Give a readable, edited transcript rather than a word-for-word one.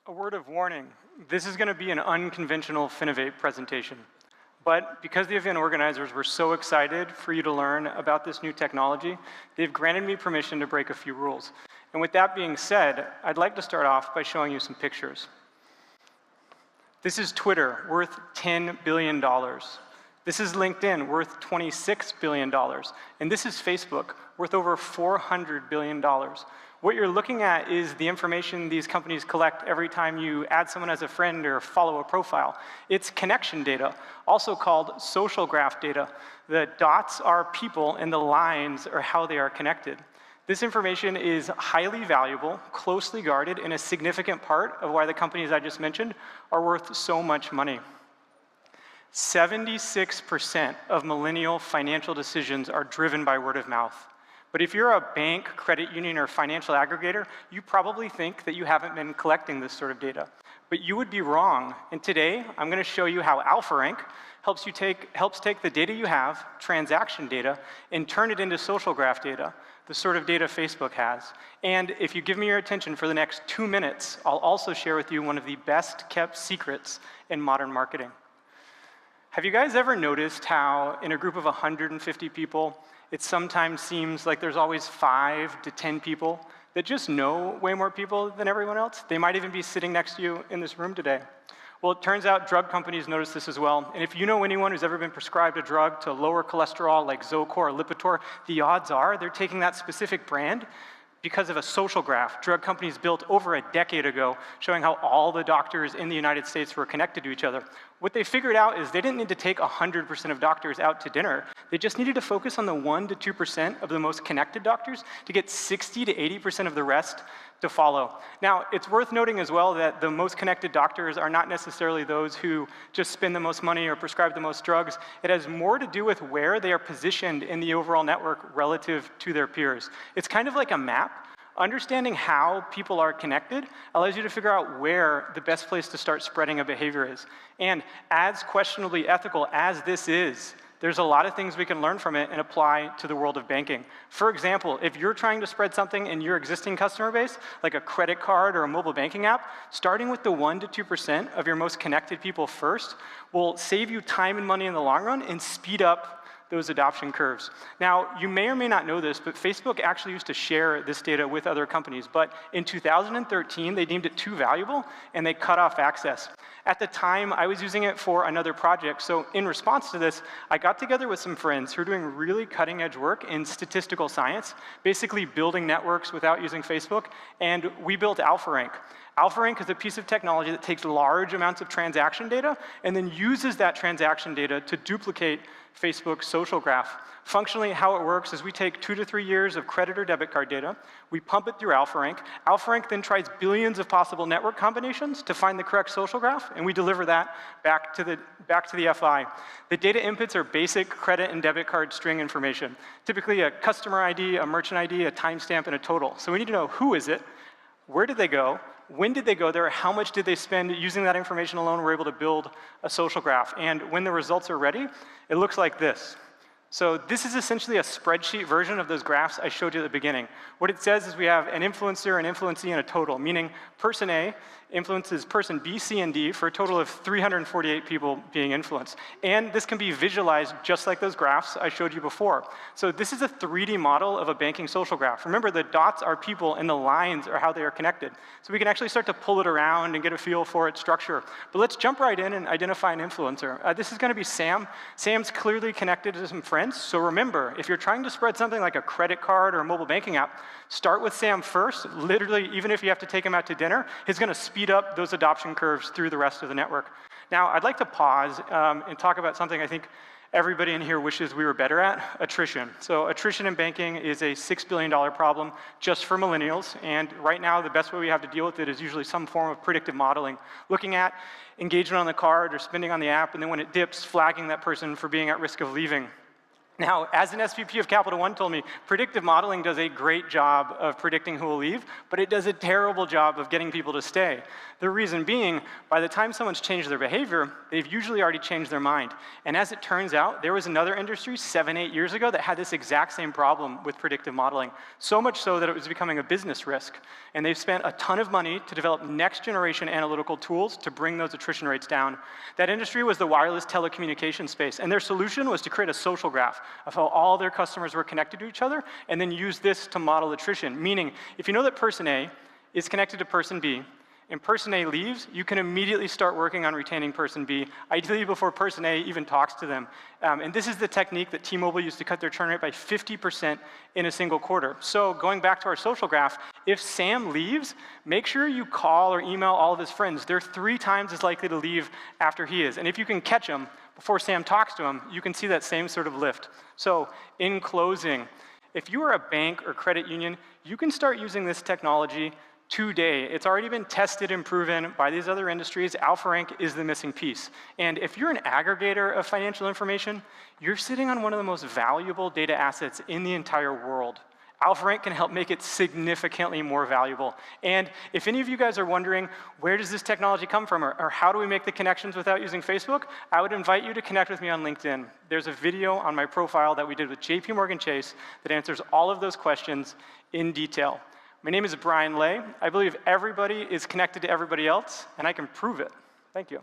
A word of warning, this is going to be an unconventional Finovate presentation. But because the event organizers were so excited for you to learn about this new technology, they've granted me permission to break a few rules. And with that being said, I'd like to start off by showing you some pictures. This is Twitter, worth $10 billion. This is LinkedIn, worth $26 billion. And this is Facebook, worth over $400 billion. What you're looking at is the information these companies collect every time you add someone as a friend or follow a profile. It's connection data, also called social graph data. The dots are people and the lines are how they are connected. This information is highly valuable, closely guarded, and a significant part of why the companies I just mentioned are worth so much money. 76% of millennial financial decisions are driven by word of mouth. But if you're a bank, credit union, or financial aggregator, you probably think that you haven't been collecting this sort of data. But you would be wrong. And today, I'm going to show you how Alpharank helps take the data you have, transaction data, and turn it into social graph data, the sort of data Facebook has. And if you give me your attention for the next 2 minutes, I'll also share with you one of the best kept secrets in modern marketing. Have you guys ever noticed how in a group of 150 people, it sometimes seems like there's always 5 to 10 people that just know way more people than everyone else? They might even be sitting next to you in this room today. Well, it turns out drug companies notice this as well. And if you know anyone who's ever been prescribed a drug to lower cholesterol like Zocor or Lipitor, the odds are they're taking that specific brand because of a social graph drug companies built over a decade ago, showing how all the doctors in the United States were connected to each other. What they figured out is they didn't need to take 100% of doctors out to dinner. They just needed to focus on the 1 to 2% of the most connected doctors to get 60 to 80% of the rest to follow. Now, it's worth noting as well that the most connected doctors are not necessarily those who just spend the most money or prescribe the most drugs. It has more to do with where they are positioned in the overall network relative to their peers. It's kind of like a map. Understanding how people are connected allows you to figure out where the best place to start spreading a behavior is. And as questionably ethical as this is, there's a lot of things we can learn from it and apply to the world of banking. For example, if you're trying to spread something in your existing customer base, like a credit card or a mobile banking app, starting with the 1 to 2% of your most connected people first will save you time and money in the long run and speed up those adoption curves. Now, you may or may not know this, but Facebook actually used to share this data with other companies, but in 2013, they deemed it too valuable, and they cut off access. At the time, I was using it for another project, so in response to this, I got together with some friends who are doing really cutting-edge work in statistical science, basically building networks without using Facebook, and we built Alpharank. Alpharank is a piece of technology that takes large amounts of transaction data and then uses that transaction data to duplicate Facebook's social graph. Functionally, how it works is we take 2 to 3 years of credit or debit card data, we pump it through Alpharank. Alpharank then tries billions of possible network combinations to find the correct social graph, and we deliver that back to the FI. The data inputs are basic credit and debit card string information, typically a customer ID, a merchant ID, a timestamp, and a total. So we need to know who is it, where did they go, when did they go there, how much did they spend? Using that information alone, we're able to build a social graph. And when the results are ready, it looks like this. So this is essentially a spreadsheet version of those graphs I showed you at the beginning. What it says is we have an influencer, an influencee, and a total, meaning person A influences person B, C, and D for a total of 348 people being influenced. And this can be visualized just like those graphs I showed you before. So this is a 3D model of a banking social graph. Remember, the dots are people and the lines are how they are connected. So we can actually start to pull it around and get a feel for its structure. But let's jump right in and identify an influencer. This is going to be Sam. Sam's clearly connected to some friends. So remember, if you're trying to spread something like a credit card or a mobile banking app, start with Sam first. Literally, even if you have to take him out to dinner, he's going to speed up those adoption curves through the rest of the network. Now, I'd like to pause and talk about something I think everybody in here wishes we were better at, attrition. So attrition in banking is a $6 billion problem just for millennials, and right now the best way we have to deal with it is usually some form of predictive modeling, looking at engagement on the card or spending on the app, and then when it dips, flagging that person for being at risk of leaving. Now, as an SVP of Capital One told me, predictive modeling does a great job of predicting who will leave, but it does a terrible job of getting people to stay. The reason being, by the time someone's changed their behavior, they've usually already changed their mind. And as it turns out, there was another industry 7, 8 years ago that had this exact same problem with predictive modeling, so much so that it was becoming a business risk. And they've spent a ton of money to develop next-generation analytical tools to bring those attrition rates down. That industry was the wireless telecommunications space, and their solution was to create a social graph of how all their customers were connected to each other, and then use this to model attrition. Meaning, if you know that person A is connected to person B, and person A leaves, you can immediately start working on retaining person B, ideally before person A even talks to them. And this is the technique that T-Mobile used to cut their churn rate by 50% in a single quarter. So going back to our social graph, if Sam leaves, make sure you call or email all of his friends. They're 3 times as likely to leave after he is. And if you can catch him before Sam talks to him, you can see that same sort of lift. So in closing, if you are a bank or credit union, you can start using this technology today. It's already been tested and proven by these other industries. Alpharank is the missing piece. And if you're an aggregator of financial information, you're sitting on one of the most valuable data assets in the entire world. Alpharank can help make it significantly more valuable. And if any of you guys are wondering, where does this technology come from, or how do we make the connections without using Facebook, I would invite you to connect with me on LinkedIn. There's a video on my profile that we did with JPMorgan Chase that answers all of those questions in detail. My name is Brian Lay. I believe everybody is connected to everybody else, and I can prove it. Thank you.